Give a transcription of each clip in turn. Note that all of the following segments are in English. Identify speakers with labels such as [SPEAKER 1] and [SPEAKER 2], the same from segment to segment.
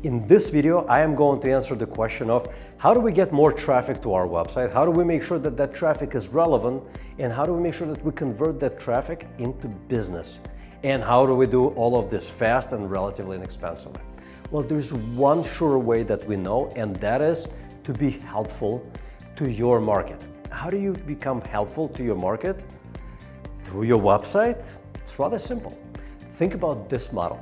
[SPEAKER 1] In this video, I am going to answer the question of how do we get more traffic to our website? How do we make sure that that traffic is relevant? And how do we make sure that we convert that traffic into business? And how do we do all of this fast and relatively inexpensively? Well, there's one sure way that we know, and that is to be helpful to your market. How do you become helpful to your market? Through your website? It's rather simple. Think about this model.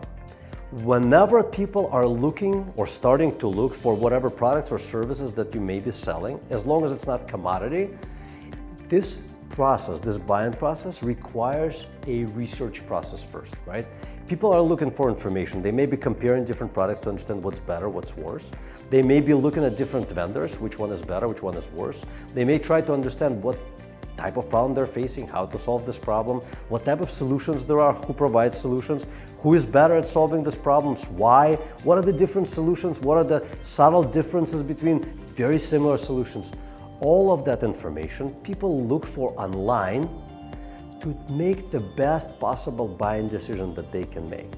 [SPEAKER 1] Whenever people are looking or starting to look for whatever products or services that you may be selling, as long as it's not commodity, this process, this buying process requires a research process first, right? People are looking for information. They may be comparing different products to understand what's better, what's worse. They may be looking at different vendors, which one is better, which one is worse. They may try to understand what type of problem they're facing, how to solve this problem, what type of solutions there are, who provides solutions, who is better at solving these problems, why, what are the different solutions, what are the subtle differences between very similar solutions. All of that information people look for online to make the best possible buying decision that they can make.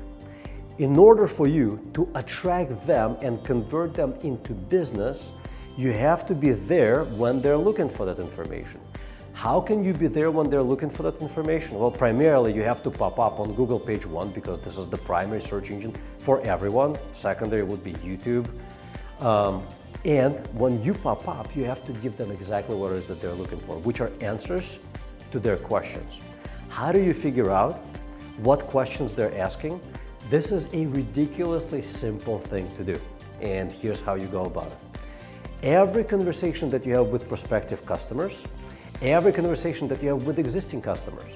[SPEAKER 1] In order for you to attract them and convert them into business, you have to be there when they're looking for that information. How can you be there when they're looking for that information? Well, primarily you have to pop up on Google page 1 because this is the primary search engine for everyone. Secondary would be YouTube. And when you pop up, you have to give them exactly what it is that they're looking for, which are answers to their questions. How do you figure out what questions they're asking? This is a ridiculously simple thing to do. And here's how you go about it. Every conversation that you have with prospective customers, every conversation that you have with existing customers,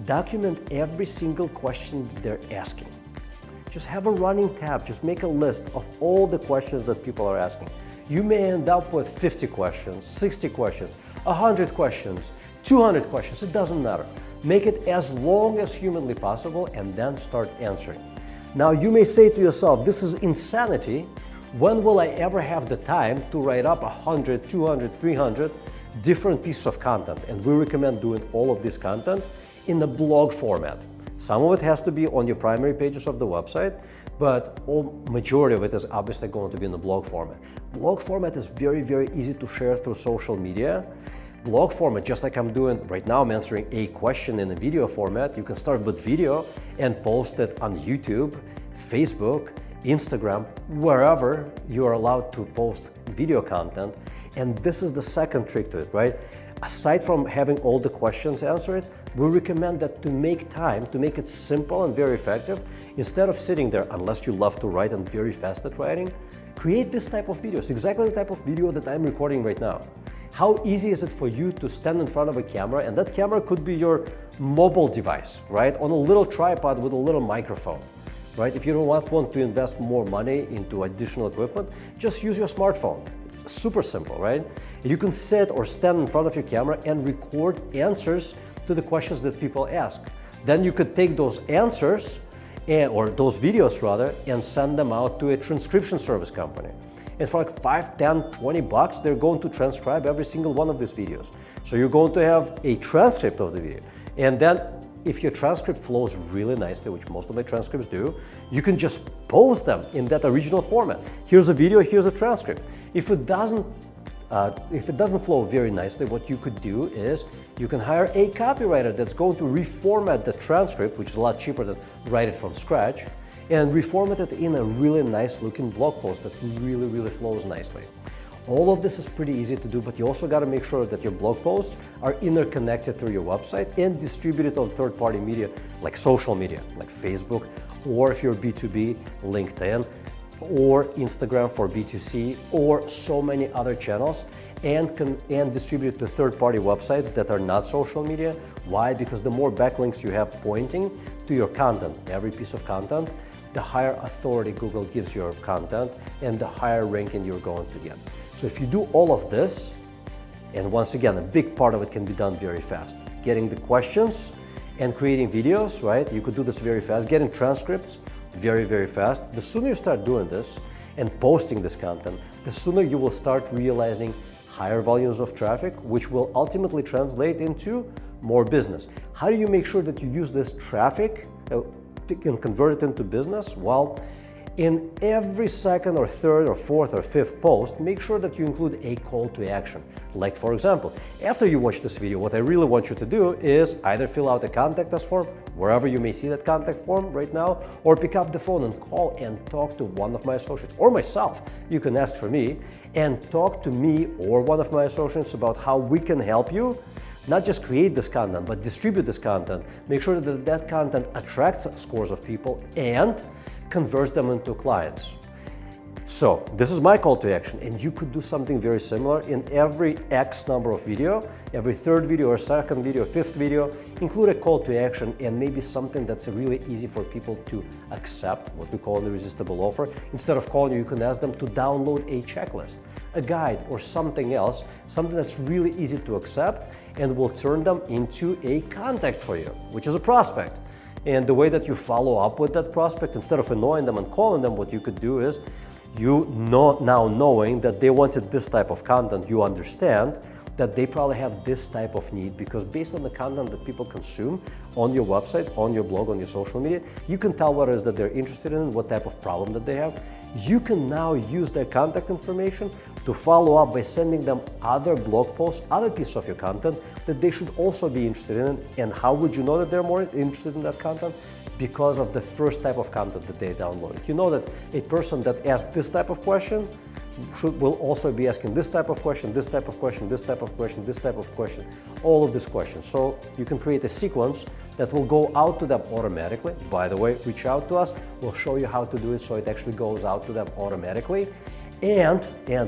[SPEAKER 1] document every single question they're asking. Just have a running tab, just make a list of all the questions that people are asking. You may end up with 50 questions, 60 questions, 100 questions, 200 questions, it doesn't matter. Make it as long as humanly possible and then start answering. Now you may say to yourself, this is insanity. When will I ever have the time to write up 100, 200, 300 different pieces of content? And we recommend doing all of this content in a blog format. Some of it has to be on your primary pages of the website, but majority of it is obviously going to be in the blog format. Blog format is very, very easy to share through social media. Blog format, just like I'm doing right now, I'm answering a question in a video format. You can start with video and post it on YouTube, Facebook, Instagram, wherever you are allowed to post video content. And this is the second trick to it, right? Aside from having all the questions answered, we recommend that to make time, to make it simple and very effective, instead of sitting there, unless you love to write and very fast at writing, create this type of videos, exactly the type of video that I'm recording right now. How easy is it for you to stand in front of a camera, and that camera could be your mobile device, right? On a little tripod with a little microphone, right? If you don't want to invest more money into additional equipment, just use your smartphone. It's super simple, right? You can sit or stand in front of your camera and record answers to the questions that people ask. Then you could take those answers, or those videos rather, and send them out to a transcription service company. And for like 5, 10, 20 bucks, they're going to transcribe every single one of these videos. So you're going to have a transcript of the video. And then if your transcript flows really nicely, which most of my transcripts do, you can just post them in that original format. Here's a video, here's a transcript. If it doesn't flow very nicely, what you could do is you can hire a copywriter that's going to reformat the transcript, which is a lot cheaper than write it from scratch, and reformat it in a really nice looking blog post that really, really flows nicely. All of this is pretty easy to do, but you also got to make sure that your blog posts are interconnected through your website and distributed on third-party media like social media, like Facebook, or if you're B2B, LinkedIn, or Instagram for B2C, or so many other channels, and distribute to third-party websites that are not social media. Why? Because the more backlinks you have pointing to your content, every piece of content, the higher authority Google gives your content and the higher ranking you're going to get. So if you do all of this, and once again, a big part of it can be done very fast. Getting the questions and creating videos, right? You could do this very fast. Getting transcripts, very, very fast. The sooner you start doing this and posting this content, the sooner you will start realizing higher volumes of traffic, which will ultimately translate into more business. How do you make sure that you use this traffic and convert it into business? Well, In every second or third or fourth or fifth post, make sure that you include a call to action. Like, for example, after you watch this video, what I really want you to do is either fill out a contact us form, wherever you may see that contact form right now, or pick up the phone and call and talk to one of my associates or myself. You can ask for me and talk to me or one of my associates about how we can help you not just create this content, but distribute this content. Make sure that that content attracts scores of people and converts them into clients. So this is my call to action, and you could do something very similar in every X number of video, every third video or second video, fifth video, include a call to action and maybe something that's really easy for people to accept, what we call an irresistible offer. Instead of calling you can ask them to download a checklist, a guide, or something else, something that's really easy to accept and will turn them into a contact for you, which is a prospect. And the way that you follow up with that prospect, instead of annoying them and calling them, what you could do is, now knowing that they wanted this type of content, you understand that they probably have this type of need, because based on the content that people consume on your website, on your blog, on your social media, you can tell what it is that they're interested in, what type of problem that they have. You can now use their contact information to follow up by sending them other blog posts, other pieces of your content that they should also be interested in. And how would you know that they're more interested in that content? Because of the first type of content that they downloaded. You know that a person that asked this type of question will also be asking this type of question, this type of question, this type of question, this type of question, all of these questions. So you can create a sequence that will go out to them automatically. By the way, reach out to us. We'll show you how to do it so it actually goes out to them automatically. And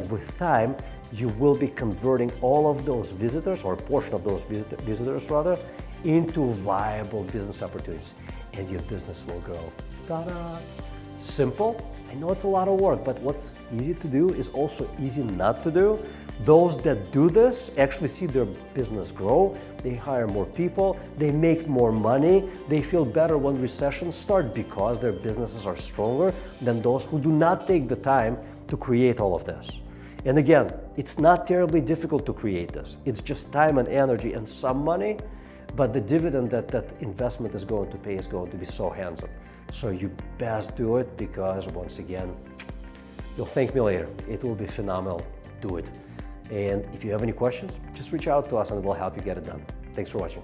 [SPEAKER 1] with time, you will be converting all of those visitors, or a portion of those visitors rather, into viable business opportunities. And your business will grow. Ta-da! Simple. I know it's a lot of work, but what's easy to do is also easy not to do. Those that do this actually see their business grow. They hire more people. They make more money. They feel better when recessions start because their businesses are stronger than those who do not take the time to create all of this. And again, it's not terribly difficult to create this. It's just time and energy and some money. But the dividend that investment is going to pay is going to be so handsome. So you best do it, because once again, you'll thank me later. It will be phenomenal. Do it. And if you have any questions, just reach out to us and we'll help you get it done. Thanks for watching.